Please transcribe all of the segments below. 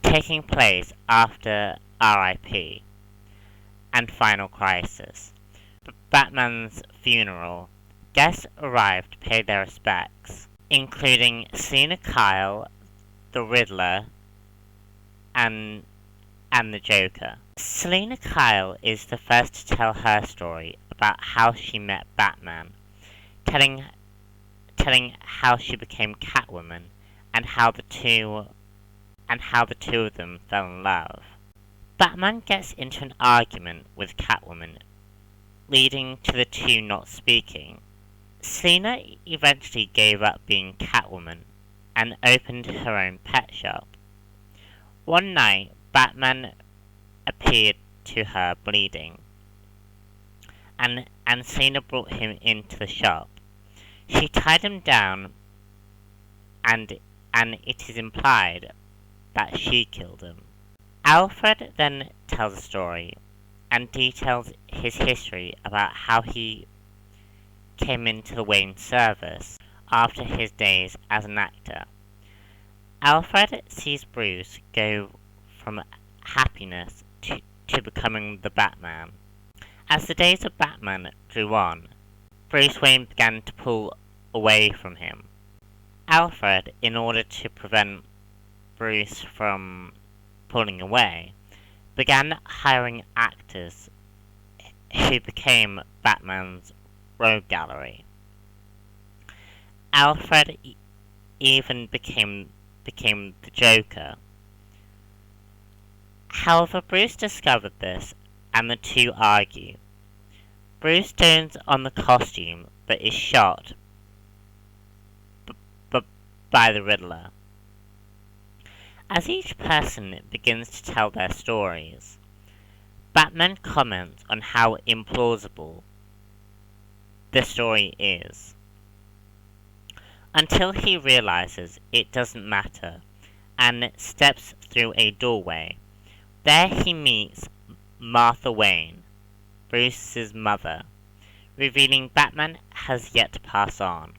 taking place after R.I.P. and Final Crisis. Batman's funeral. Guests arrived to pay their respects, including Selina Kyle, the Riddler, and the Joker. Selina Kyle is the first to tell her story about how she met Batman, telling how she became Catwoman and how the two of them fell in love. Batman gets into an argument with Catwoman, leading to the two not speaking. Selina eventually gave up being Catwoman and opened her own pet shop. One night, Batman appeared to her bleeding, and Selina brought him into the shop. She tied him down, and it is implied that she killed him. Alfred then tells a story and details his history about how he came into the Wayne service after his days as an actor. Alfred sees Bruce go from happiness to becoming the Batman. As the days of Batman drew on, Bruce Wayne began to pull away from him. Alfred, in order to prevent Bruce from pulling away, began hiring actors who became Batman's rogue gallery. Alfred even became the Joker. However, Bruce discovered this, and the two argue. Bruce turns on the costume, but is shot by the Riddler. As each person begins to tell their stories, Batman comments on how implausible the story is, until he realizes it doesn't matter, and steps through a doorway. There he meets Martha Wayne, Bruce's mother, revealing Batman has yet to pass on.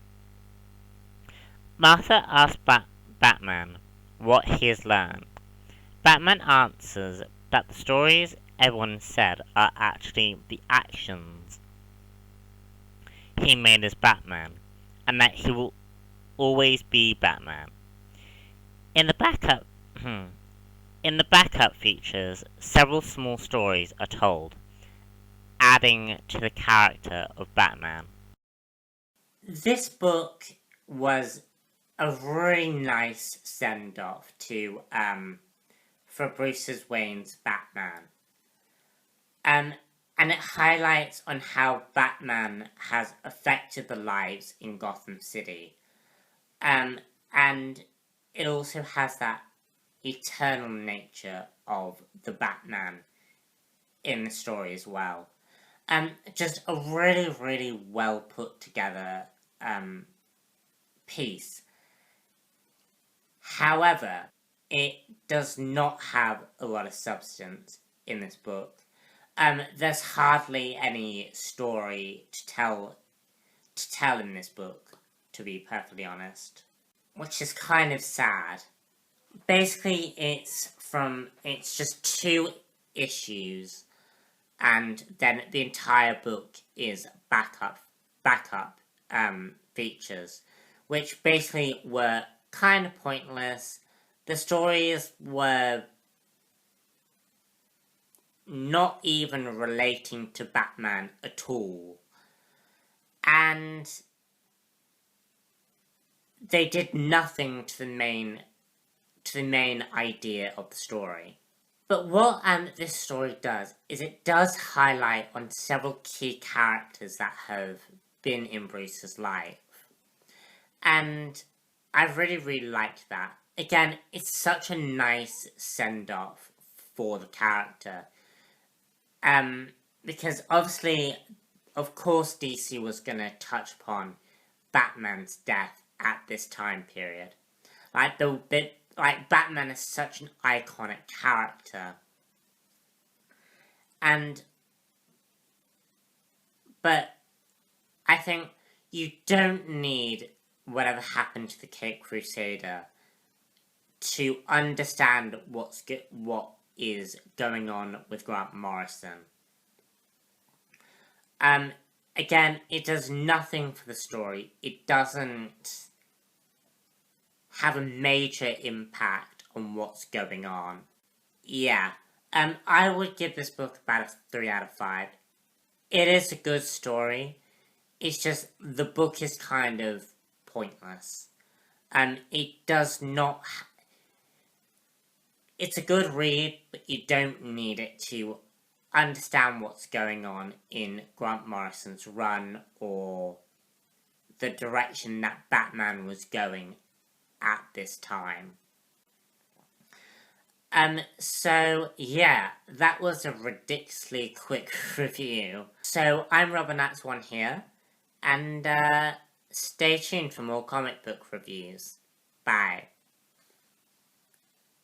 Martha asks Batman what he has learned. Batman answers that the stories everyone said are actually the actions he made as Batman, and that he will always be Batman. In the backup features, several small stories are told, adding to the character of Batman. This book was a really nice send-off for Bruce Wayne's Batman. And it highlights on how Batman has affected the lives in Gotham City. And it also has that eternal nature of the Batman in the story as well. Just a really, really well put together piece. However, it does not have a lot of substance in this book. There's hardly any story to tell in this book, to be perfectly honest, which is kind of sad. Basically, it's just 2 issues, and then the entire book is backup features, which basically were kind of pointless. The stories were not even relating to Batman at all, and they did nothing to the main idea of the story. But what this story does is it does highlight on several key characters that have been in Bruce's life, and I really, really liked that. Again, it's such a nice send-off for the character. Because obviously, of course, DC was going to touch upon Batman's death at this time period. Batman is such an iconic character. But I think you don't need whatever happened to the Cape Crusader to understand what is going on with Grant Morrison. Again, it does nothing for the story. It doesn't have a major impact on what's going on. Yeah, I would give this book about a 3 out of 5. It is a good story. It's just, the book is kind of pointless. It does not... It's a good read, but you don't need it to understand what's going on in Grant Morrison's run or the direction that Batman was going at this time. So yeah, that was a ridiculously quick review. So I'm Robinax1 here, and stay tuned for more comic book reviews. Bye.